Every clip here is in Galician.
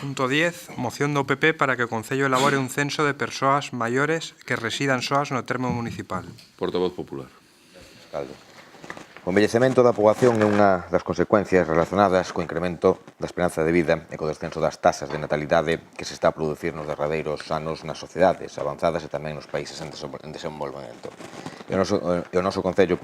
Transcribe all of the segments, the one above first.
Punto 10. Moción do PP para que o Concello elabore un censo de persoas maiores que residan soas no termo municipal. Portavoz popular. Caldo. O envellecemento da poboación é unha das consecuencias relacionadas co incremento da esperanza de vida e co descenso das tasas de natalidade que se está a producir nos derradeiros anos nas sociedades avanzadas e tamén nos países en desenvolvemento. E o noso Concello,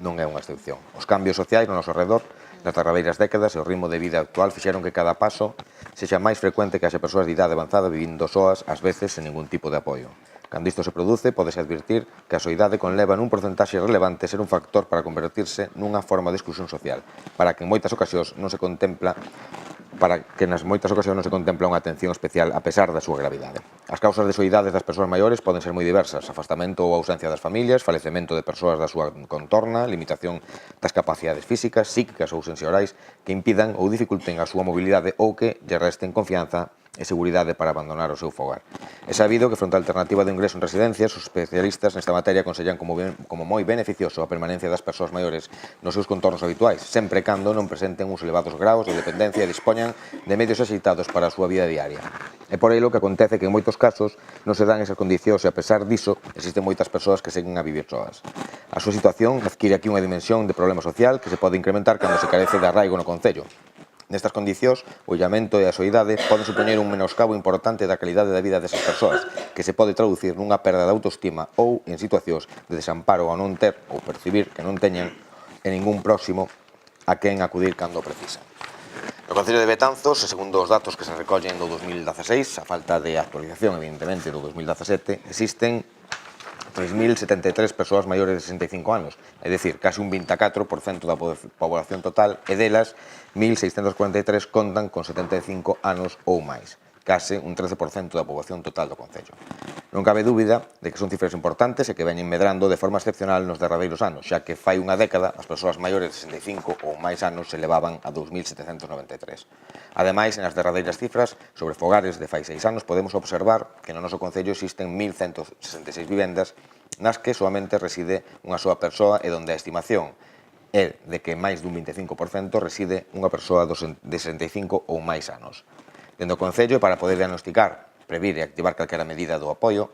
non é unha excepción. Os cambios sociais no noso redor nas derradeiras décadas e o ritmo de vida actual fixeron que cada paso sexa máis frecuente que haxe persoas de idade avanzada vivindo soas, ás veces sen ningún tipo de apoio. Cando isto se produce, pódese advertir que a soidade conleva nun porcentaxe relevante ser un factor para convertirse nunha forma de exclusión social, para que en moitas ocasións non se contempla unha atención especial a pesar da súa gravidade. As causas de soidade das persoas maiores poden ser moi diversas: afastamento ou ausencia das familias, falecemento de persoas da súa contorna, limitación das capacidades físicas, psíquicas ou sensoriais que impidan ou dificulten a súa mobilidade ou que lle resten confianza e seguridade para abandonar o seu fogar. É sabido que, fronte á alternativa de ingreso en residencias, os especialistas nesta materia aconsellan como moi beneficioso a permanencia das persoas maiores nos seus contornos habituais, sempre cando non presenten uns elevados graus de dependencia e dispoñan de medios axeitados para a súa vida diaria. É por elo que acontece que en moitos casos non se dan esas condicións e, a pesar diso, existen moitas persoas que seguen a vivir soas. A súa situación adquire aquí unha dimensión de problema social que se pode incrementar cando se carece de arraigo no Concello. Nestas condicións, o illamento e a soidade poden supoñer un menoscabo importante da calidade da vida desas persoas, que se pode traducir nunha perda de autoestima ou en situacións de desamparo ao non ter ou percibir que non teñen en ningún próximo a quen acudir cando o precisan. No Concello de Betanzos, segundo os datos que se recollen do 2016, a falta de actualización, evidentemente, do 2017, existen 3.073 persoas maiores de 65 anos, é dicir, case un 24% da población total, e delas 1.643 contan con 75 anos ou máis, case un 13% da poboación total do Concello. Non cabe dúbida de que son cifras importantes e que veñen medrando de forma excepcional nos derradeiros anos, xa que fai unha década as persoas maiores de 65 ou máis anos se elevaban a 2.793. Ademais, nas derradeiras cifras sobre fogares de fai 6 anos podemos observar que no noso Concello existen 1.166 vivendas nas que solamente reside unha soa persoa e donde a estimación é de que máis dun 25% reside unha persoa de 65 ou máis anos. Dende o Concello, para poder diagnosticar, previr e activar calquera medida do apoio,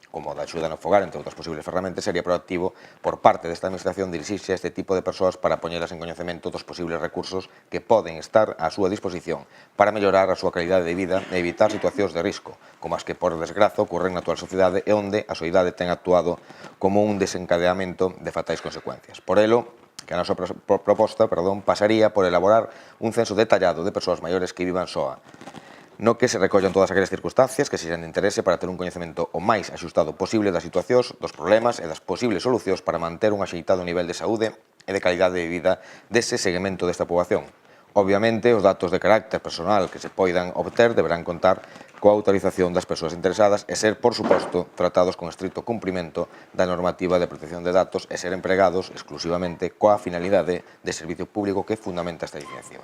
como da axuda no fogar, entre outras posibles ferramentas, sería proactivo por parte desta administración dirixirse a este tipo de persoas para poñelas en coñecemento dos posibles recursos que poden estar á súa disposición para mellorar a súa calidade de vida e evitar situacións de risco, como as que, por desgraza, ocorren na actual sociedade e onde a soidade ten actuado como un desencadeamento de fatais consecuencias. Por elo, que a nosa proposta pasaría por elaborar un censo detallado de persoas maiores que vivan soa, no que se recollan todas aquelas circunstancias que sexan de interese para ter un coñecemento o máis axustado posible das situacións, dos problemas e das posibles solucións para manter un axeitado nivel de saúde e de calidade de vida dese segmento desta poboación. Obviamente, os datos de carácter personal que se poidan obter deberán contar coa autorización das persoas interesadas e ser, por suposto, tratados con estricto cumprimento da normativa de protección de datos e ser empregados exclusivamente coa finalidade de servicio público que fundamenta esta iniciativa.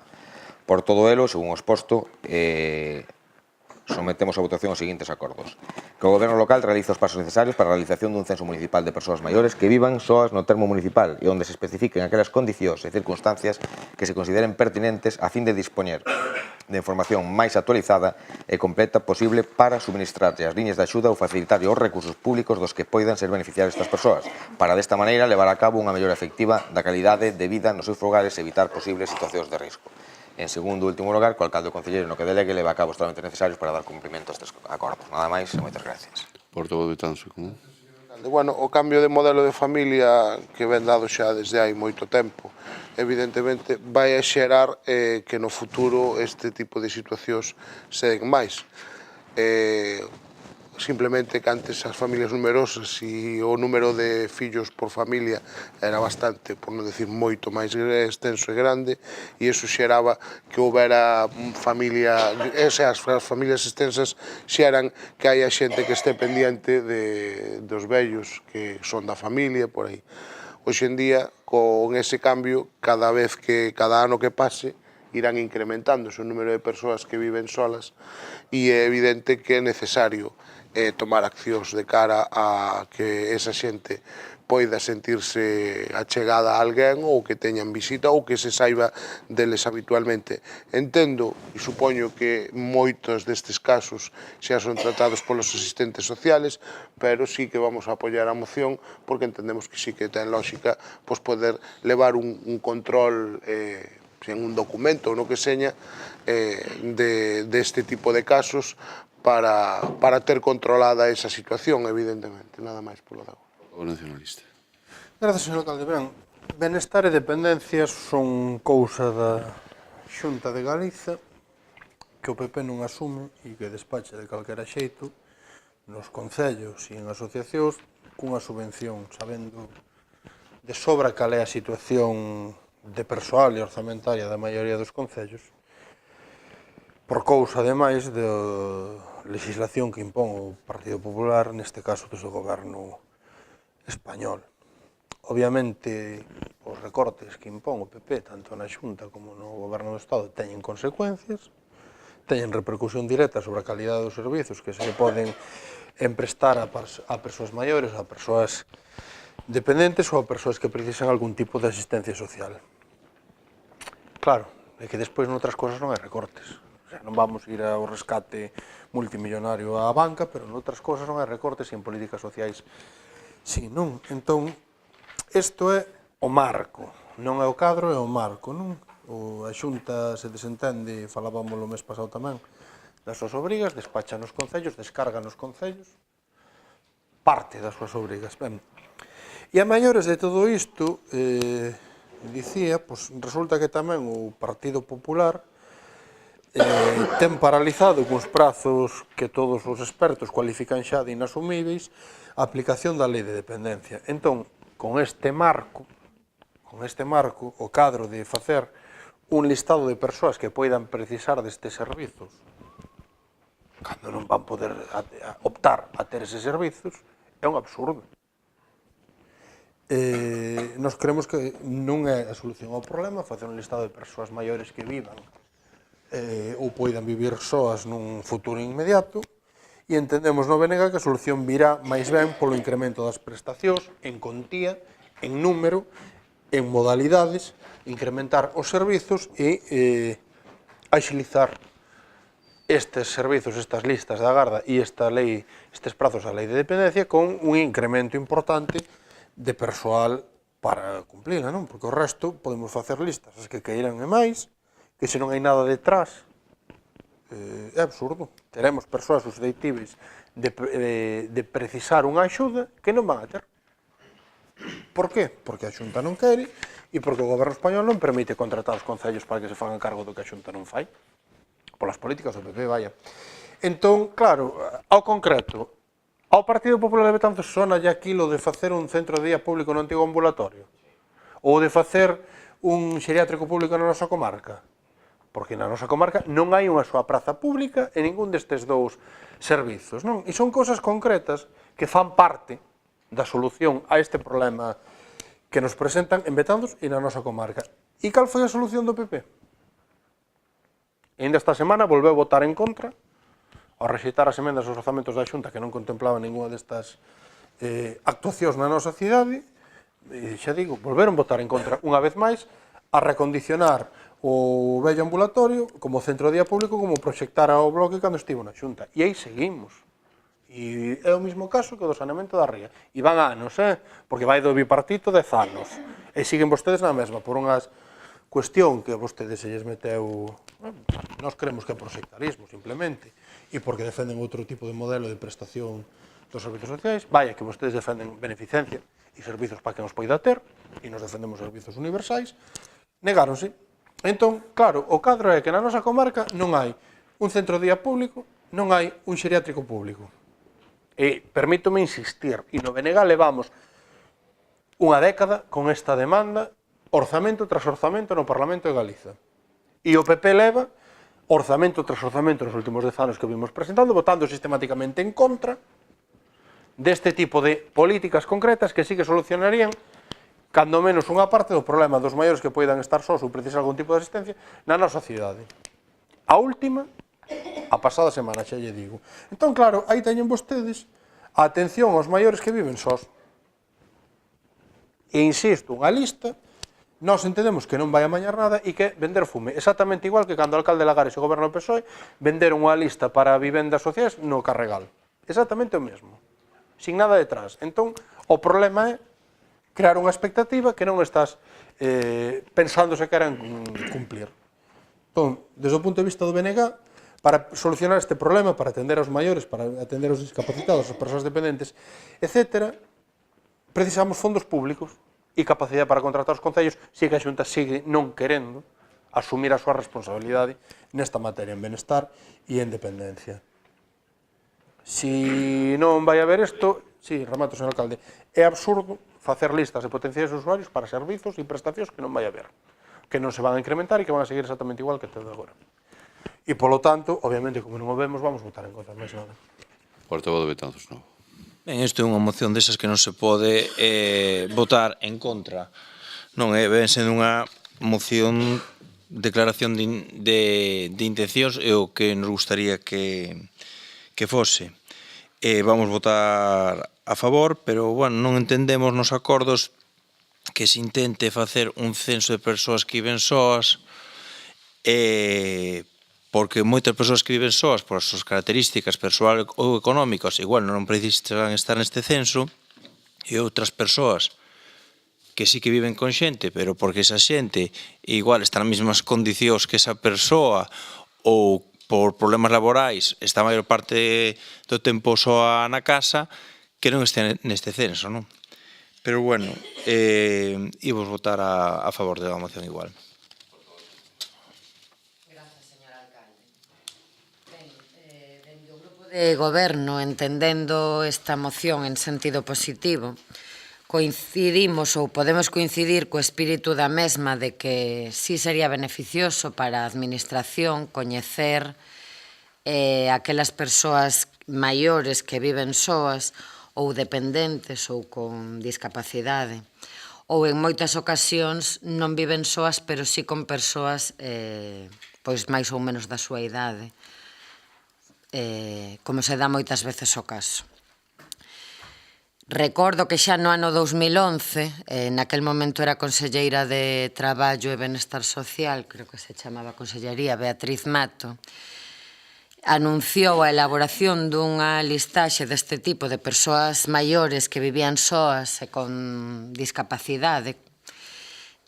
Por todo elo, según o exposto, sometemos a votación os seguintes acordos. Que o Goberno local realice os pasos necesarios para a realización dun censo municipal de persoas maiores que vivan soas no termo municipal e onde se especifiquen aquelas condicións e circunstancias que se consideren pertinentes a fin de dispoñer de información máis actualizada e completa posible para suministrarlle as liñas de axuda ou facilitarlle os recursos públicos dos que poidan ser beneficiar estas persoas, para desta maneira levar a cabo unha mellora efectiva da calidade de vida nos seus fogares e evitar posibles situacións de risco. En segundo e último lugar, co alcalde concelleiro no que delegue leva a cabo os trámites necesarios para dar cumprimento a estes acordos. Nada máis e moitas gracias. Portavoz de Tanso, como? Bueno, o cambio de modelo de familia que ven dado xa desde hai moito tempo, evidentemente vai a xerar que no futuro este tipo de situacións se den máis. Simplemente que antes as familias numerosas e o número de fillos por familia era bastante, por non decir moito máis extenso e grande, e iso xeraba que houbera familia, as familias extensas xeran que hai a xente que este pendiente dos vellos que son da familia, por aí. Hoxe en día, con ese cambio, cada ano que pase, irán incrementándose o número de persoas que viven solas e é evidente que é necesario tomar accións de cara a que esa xente poida sentirse achegada a alguén ou que teñan visita ou que se saiba deles habitualmente. Entendo e supoño que moitos destes casos xa son tratados polos asistentes sociales, pero sí que vamos a apoiar a moción porque entendemos que sí que ten lógica poder levar un control en un documento ou no que seña deste tipo de casos para ter controlada esa situación, evidentemente, nada máis polo de agora. O nacionalista. Grazas, señor alcalde. Ben, benestar e dependencias son cousa da Xunta de Galiza que o PP non asume e que despacha de calquera xeito nos concellos e en asociacións cunha subvención, sabendo de sobra cal é a situación de persoal e orzamentaria da maioría dos concellos, por cousa, ademais, da legislación que impón o Partido Popular, neste caso, desde o goberno español. Obviamente, os recortes que impón o PP, tanto na Xunta como no goberno do Estado, teñen consecuencias, teñen repercusión directa sobre a calidade dos servizos que se poden emprestar a persoas maiores, a persoas dependentes ou a persoas que precisan algún tipo de asistencia social. Claro, é que despois noutras cosas non hai recortes. Non vamos ir ao rescate multimillonario á banca, pero noutras cosas non hai recortes e en políticas sociais si, non? Entón, isto é o marco, non é o cadro, é o marco, non? A Xunta se desentende, falábamos o mes pasado tamén, das súas obrigas, despacha nos concellos, descarga nos concellos, parte das súas obrigas. Ben, e a maiores de todo isto, dicía, resulta que tamén o Partido Popular ten paralizado cos prazos que todos os expertos cualifican xa de inasumíveis a aplicación da lei de dependencia. Entón, con este marco, o cadro de facer un listado de persoas que poidan precisar destes servizos, cando non van poder optar a ter eses servizos, é un absurdo. Nos creemos que non é a solución ao problema facer un listado de persoas maiores que vivan ou poidan vivir soas nun futuro inmediato, e entendemos no BNG que a solución virá máis ben polo incremento das prestacións en contía, en número, en modalidades, incrementar os servizos e axilizar estes servizos, estas listas de agarda e estes prazos da lei de dependencia con un incremento importante de persoal para cumplila, non? Porque o resto podemos facer listas, as que queiran e máis, que se non hai nada detrás, é absurdo. Teremos persoas susceptíveis de precisar unha axuda que non van a ter. Por qué? Porque a Xunta non quere e porque o goberno español non permite contratar os concellos para que se fagan cargo do que a Xunta non fai. Polas políticas do PP, vaya. Entón, claro, ao concreto, ao Partido Popular de Betanzos sona ya aquilo de facer un centro de día público no antigo ambulatorio? Ou de facer un xeriátrico público na nosa comarca? Porque na nosa comarca non hai unha súa praza pública en ningún destes dous servizos, non? E son cousas concretas que fan parte da solución a este problema que nos presentan en Betanzos e na nosa comarca. E cal foi a solución do PP? E ainda esta semana volveu votar en contra ao rexeitar as emendas aos orzamentos da Xunta que non contemplaban ninguna destas actuacións na nosa cidade. E xa digo, volveron votar en contra unha vez máis a recondicionar o vello ambulatorio como centro de día público, como proxectara o bloque cando estivo na Xunta. E aí seguimos. E é o mesmo caso que o do saneamento da ría. E van anos, porque vai do bipartito 10 anos. E siguen vostedes na mesma, por unha cuestión que a vostedes se lles meteu... Nós creemos que é proxectarismo, simplemente. E porque defenden outro tipo de modelo de prestación dos servizos sociais. Vaya, que vostedes defenden beneficencia e servizos para que nos poida ter, e nos defendemos servizos universais. Negáronse. Entón, claro, o cadro é que na nosa comarca non hai un centro de día público, non hai un xeriátrico público. E permítome insistir, e no BNG levamos unha década con esta demanda, orzamento tras orzamento no Parlamento de Galiza. E o PP leva orzamento tras orzamento nos últimos 10 anos que vimos presentando, votando sistemáticamente en contra deste tipo de políticas concretas que sí que solucionarían cando menos unha parte do problema dos maiores que poidan estar sós ou precisar algún tipo de asistencia na nosa cidade. A última, a pasada semana, xa lle digo. Entón, claro, aí teñen vostedes a atención aos maiores que viven sós. E insisto, unha lista, nós entendemos que non vai a mañar nada e que vender fume. Exactamente igual que cando o alcalde Lagares e o goberno do PSOE venderon unha lista para vivendas sociais no Carregal. Exactamente o mesmo. Sin nada detrás. Entón, o problema é crear unha expectativa que non estás pensando se queren cumplir. Entón, desde o punto de vista do BNG, para solucionar este problema, para atender aos maiores, para atender aos discapacitados, as persoas dependentes, etc., precisamos fondos públicos e capacidade para contratar os concellos, se que a Xunta sigue non querendo asumir a súa responsabilidade nesta materia en benestar e en dependencia. Si non vai haber isto, si, remato, señor alcalde, é absurdo facer listas de potenciais usuarios para servizos e prestacións que non vai haber, que non se van a incrementar e que van a seguir exactamente igual que até agora. E, polo tanto, obviamente, como non o vemos, vamos votar en contra, máis nada. Portavoz de Betanzos, novo. Ben, isto é unha moción desas que non se pode votar en contra. Non é, ven sendo unha moción, declaración de intencións e o que nos gustaría que fose. Vamos votar a favor, pero, bueno, non entendemos nos acordos que se intente facer un censo de persoas que viven soas, porque moitas persoas que viven soas por as súas características persoal ou económicas igual non precisan estar neste censo, e outras persoas que sí que viven con xente, pero porque esa xente igual está nas mesmas condicións que esa persoa ou por problemas laborais está a maior parte do tempo soa na casa, que non este neste censo, non? Pero, bueno, imos votar a favor da moción igual. De Goberno, entendendo esta moción en sentido positivo, coincidimos ou podemos coincidir co espírito da mesma de que sí sería beneficioso para a Administración coñecer aquelas persoas maiores que viven soas ou dependentes ou con discapacidade, ou en moitas ocasións non viven soas, pero sí con persoas pois máis ou menos da súa idade, como se dá moitas veces o caso. Recordo que xa no ano 2011, naquel momento era conselleira de Traballo e Benestar Social, creo que se chamaba Consellería, Beatriz Mato, anunciou a elaboración dunha listaxe deste tipo de persoas maiores que vivían soas e con discapacidade,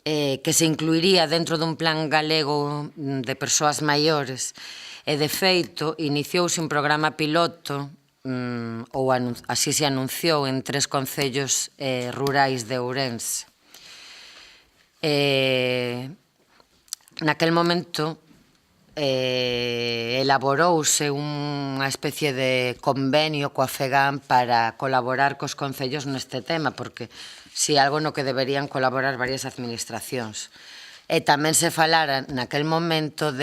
que se incluiría dentro dun plan galego de persoas maiores. E, de feito, iniciouse un programa piloto, ou así se anunciou, en 3 concellos rurais de Ourense. Naquel momento elaborouse unha especie de convenio coa FEGAM para colaborar cos concellos neste tema, porque si algo no que deberían colaborar varias administracións. E tamén se falara naquel momento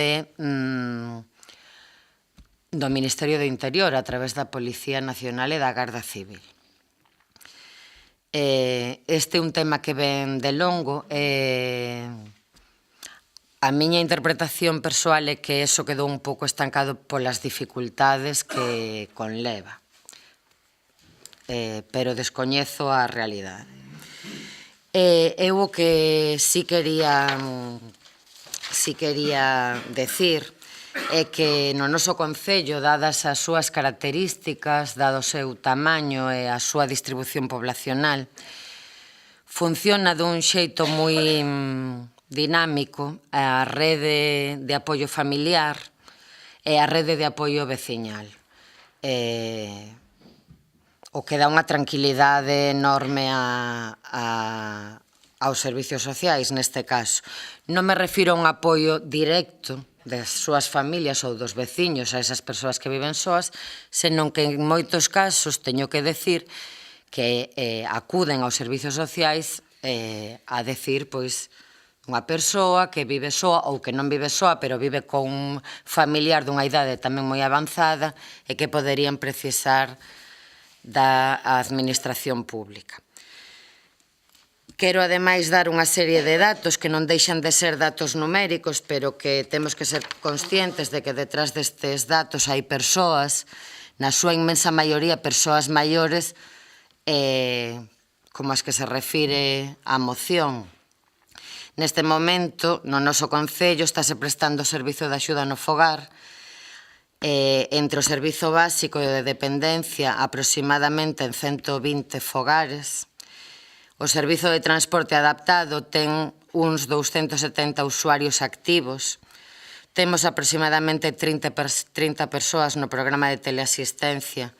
do Ministerio do Interior a través da Policía Nacional e da Garda Civil. Este é un tema que ven de longo. A miña interpretación persoal é que eso quedou un pouco estancado polas dificultades que conleva. Pero descoñezo a realidade. Eu o que sí quería decir é que no noso concello, dadas as súas características, dado o seu tamaño e a súa distribución poblacional, funciona dun xeito moi dinámico a rede de apoio familiar e a rede de apoio veciñal, o que dá unha tranquilidade enorme aos servicios sociais neste caso. Non me refiro a un apoio directo das súas familias ou dos veciños a esas persoas que viven soas, senón que en moitos casos teño que decir que acuden aos servicios sociais a decir, pois, unha persoa que vive soa ou que non vive soa, pero vive con un familiar dunha idade tamén moi avanzada e que poderían precisar da administración pública. Quero, ademais, dar unha serie de datos que non deixan de ser datos numéricos, pero que temos que ser conscientes de que detrás destes datos hai persoas, na súa inmensa maioría persoas maiores, como as que se refire á moción. Neste momento, no noso concello, estáse prestando o servizo de axuda no fogar, entre o servizo básico e de dependencia aproximadamente en 120 fogares. O servizo de transporte adaptado ten uns 270 usuarios activos. Temos aproximadamente 30 persoas no programa de teleasistencia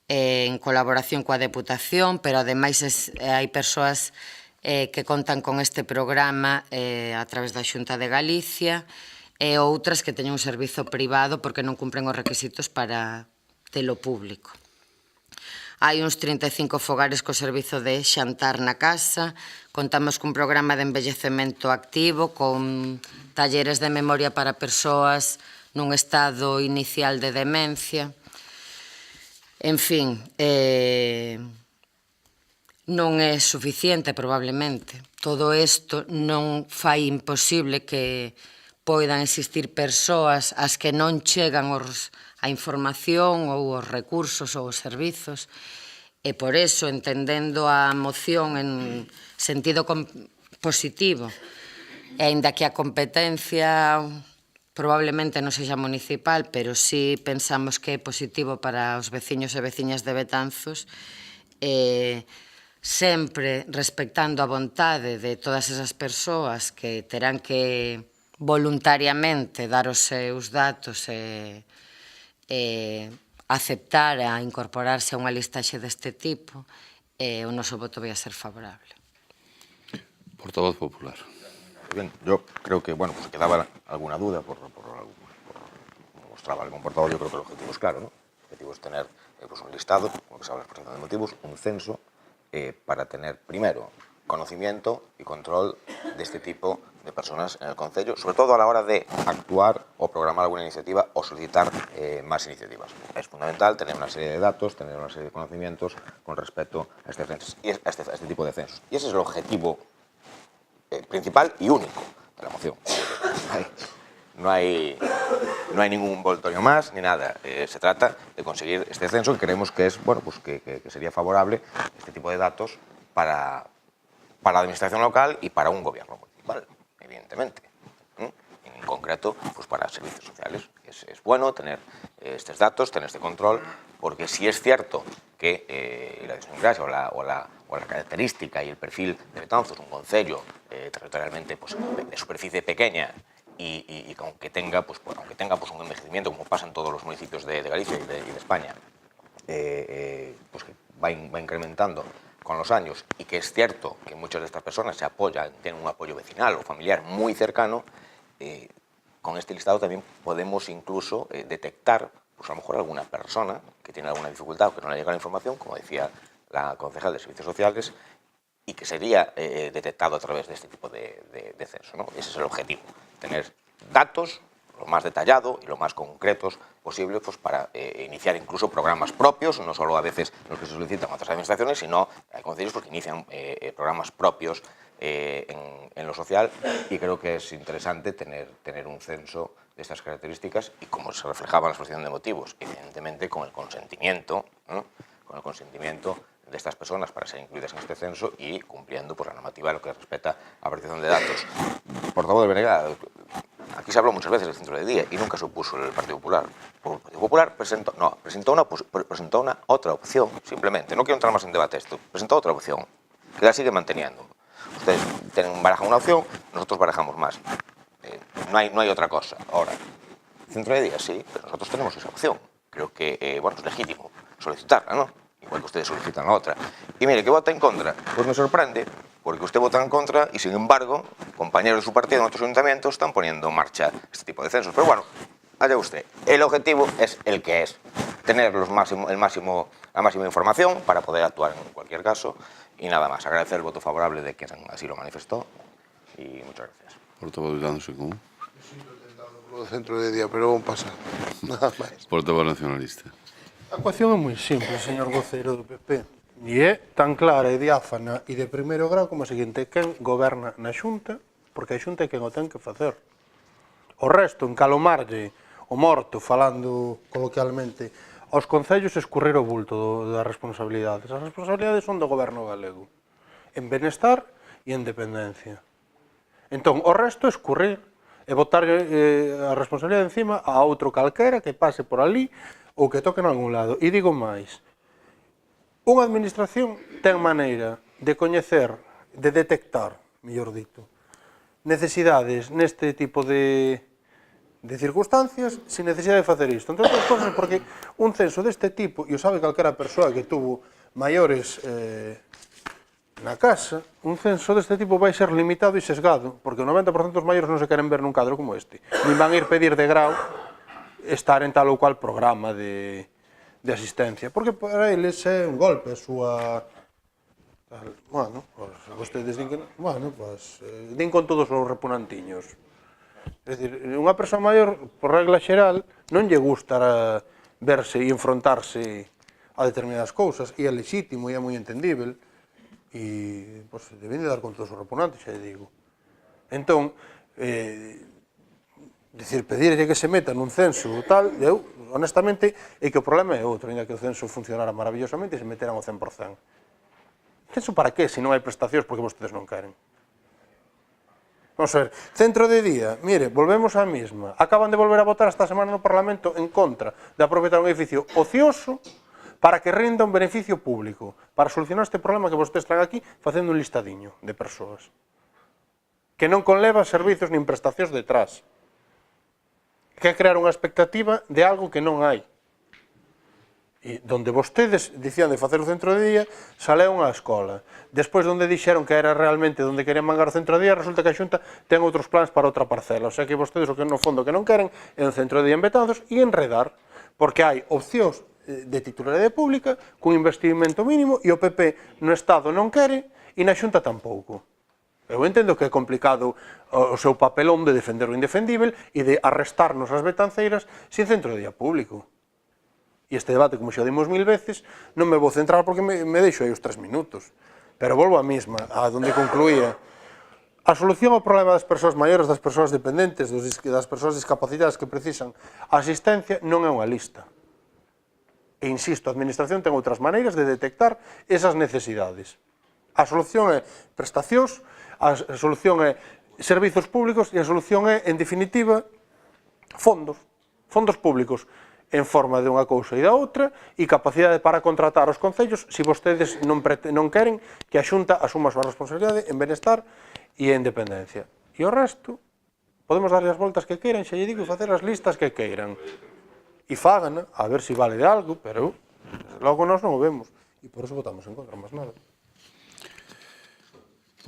en colaboración coa Deputación, pero ademais hai persoas que contan con este programa a través da Xunta de Galicia e outras que teñen un servizo privado porque non cumpren os requisitos para telo público. Hai uns 35 fogares co servizo de xantar na casa, contamos cun programa de envellecemento activo, con talleres de memoria para persoas nun estado inicial de demencia. En fin, non é suficiente probablemente. Todo isto non fai imposible que poidan existir persoas ás que non chegan a información ou os recursos ou os servizos, e por eso, entendendo a moción en sentido positivo, e aínda que a competencia probablemente non sexa municipal, pero sí pensamos que é positivo para os veciños e veciñas de Betanzos, sempre respectando a vontade de todas esas persoas que terán que voluntariamente dar os seus datos e aceptar a incorporarse a unha listaxe deste tipo, o noso voto vai a ser favorable. Portavoz popular. Bien, yo creo que, bueno, pues quedaba alguna duda por mostraba algún portavoz. Yo creo que el objetivo es claro, ¿no? El objetivo es tener pues un listado, como que se habla de exposición de motivos, un censo, para tener, primero, conocimiento y control de este tipo de personas en el concello, sobre todo a la hora de actuar o programar alguna iniciativa o solicitar más iniciativas. Es fundamental tener una serie de datos, tener una serie de conocimientos con respecto a este tipo de censos. Y ese es el objetivo principal y único de la moción. No hay ningún envoltorio más ni nada. Se trata de conseguir este censo que creemos que es, bueno, pues que sería favorable este tipo de datos para la administración local y para un gobierno municipal, evidentemente. En concreto, pues para servicios sociales. Es bueno tener estos datos, tener este control, porque si es cierto que la idiosincrasia o la característica y el perfil de Betanzos, un concello territorialmente pues, de superficie pequeña y aunque tenga pues, un envejecimiento, como pasa en todos los municipios de Galicia y de España, pues que va incrementando con los años, y que es cierto que muchas de estas personas se apoyan, tienen un apoyo vecinal o familiar muy cercano, con este listado también podemos incluso detectar pues a lo mejor alguna persona que tiene alguna dificultad o que no le llega la información, como decía la concejal de Servicios Sociales, y que sería detectado a través de este tipo de censo, ¿no? Ese es el objetivo, tener datos lo más detallado y lo más concretos posible pues, para iniciar incluso programas propios, no solo a veces los que se solicitan a otras administraciones, sino hay concellos que inician programas propios en lo social, y creo que es interesante tener un censo de estas características y, como se reflejaba en la exposición de motivos, evidentemente con el consentimiento, ¿no? Con el consentimiento de estas personas para ser incluidas en este censo y cumpliendo pues, la normativa en lo que respecta a la protección de datos. Portavoz de Benega, aquí se habló muchas veces del centro de día y nunca se opuso el Partido Popular. El Partido Popular presentó una otra opción, simplemente. No quiero entrar más en debate esto. Presentó otra opción, que la sigue manteniendo. Ustedes barajan una opción, nosotros barajamos más. No hay otra cosa. Ahora, centro de día sí, pero nosotros tenemos esa opción. Creo que bueno, es legítimo solicitarla, ¿no? Igual que ustedes solicitan la otra. Y mire, que vota en contra, pues me sorprende, porque usted vota en contra y, sin embargo, compañeros de su partido en otros ayuntamientos están poniendo en marcha este tipo de censos. Pero bueno, allá usted. El objetivo es el que es, tener la máxima información para poder actuar en cualquier caso, y nada más. Agradecer el voto favorable de quien así lo manifestó y muchas gracias. Portavoz de Betanzos en Común. Lo do centro de día, pero vamos pasar. Nada máis. Portavoz nacionalista. A ecuación é moi simple, señor voceiro do PP. E é tan clara e diáfana e de primeiro grau como o seguinte: quen goberna na Xunta, porque a Xunta é quen o ten que facer. O resto, encalomarlle o morto, falando coloquialmente, aos concellos escurrir o bulto das responsabilidades. As responsabilidades son do goberno galego. en benestar e en dependencia. Entón, o resto é escurrir e botar a responsabilidade encima a outro calquera que pase por ali ou que toque en algún lado. E digo máis, unha administración ten maneira de coñecer, de detectar, mellor dito, necesidades neste tipo de circunstancias sin necesidade de facer isto. Entre outras cosas, porque un censo deste tipo, e o sabe calquera persoa que tuvo maiores na casa, un censo deste tipo vai ser limitado e sesgado, porque o 90% dos maiores non se queren ver nun cadro como este. Nin van ir pedir de grau estar en tal ou cual programa de asistencia, porque para eles é un golpe a súa... Bueno, pues vostedes din que... Bueno, pues din con todos os repunantiños. É dicir, unha persoa maior, por regla xeral, non lle gusta verse e enfrontarse a determinadas cousas, e é legítimo e é moi entendível, e pues, deben de dar con todos os repunantes, xa digo. Entón, pedirlle que se meta nun censo ou tal, eu, honestamente, é que o problema é outro, ainda que o censo funcionara maravillosamente e se meteran ao 100%. Censo para qué, se non hai prestacións porque vostedes non queren? Vamos a ver, centro de día, mire, volvemos á mesma. Acaban de volver a votar esta semana no Parlamento en contra de aproveitar un edificio ocioso para que rinda un beneficio público, para solucionar este problema que vostedes traen aquí facendo un listadiño de persoas que non conleva servizos nin prestacións detrás, que é crear unha expectativa de algo que non hai. E donde vostedes dicían de facer o centro de día, saleu unha escola. Despois, donde dixeron que era realmente onde querían mangar o centro de día, resulta que a Xunta ten outros plans para outra parcela. O sea que vostedes o que no fondo que non queren é un centro de día en Betanzos e enredar, porque hai opcións de titularidade pública cun investimento mínimo e o PP no Estado non quere e na Xunta tampouco. Eu entendo que é complicado o seu papelón de defender o indefendível e de arrestarnos as betanceiras sin centro de día público. E este debate, como xa dimos 1000 veces, non me vou centrar porque me deixo aí os 3 minutos. Pero volvo á mesma, a donde concluía. A solución ao problema das persoas maiores, das persoas dependentes, das persoas discapacitadas que precisan asistencia non é unha lista. E insisto, a Administración ten outras maneiras de detectar esas necesidades. A solución é prestacións, a solución é servizos públicos e a solución é, en definitiva, fondos públicos en forma de unha cousa e da outra e capacidade para contratar os concellos se vostedes non queren que a Xunta asuma a súa responsabilidade en benestar e en dependencia. E o resto, podemos darlle as voltas que queiran, xa lle digo, e facer as listas que queiran. E fagan, a ver se vale de algo, pero logo nós non o vemos. E por eso votamos en contra, máis nada.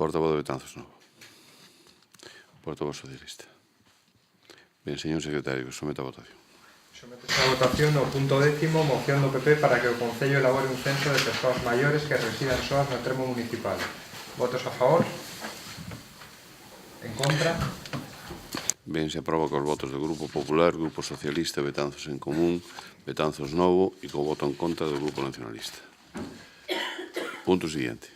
Portavoz de Betanzos, Novo. Portavoz socialista. Ben, señor secretario, que someta a votación. Sometes a votación o punto 10º, moción do PP para que o Concello elabore un censo de persoas maiores que residan soas no termo municipal. Votos a favor? En contra? Ben, se aproba cos votos do Grupo Popular, Grupo Socialista, Betanzos en Común, Betanzos Novo e co voto en contra do Grupo Nacionalista. Punto siguiente.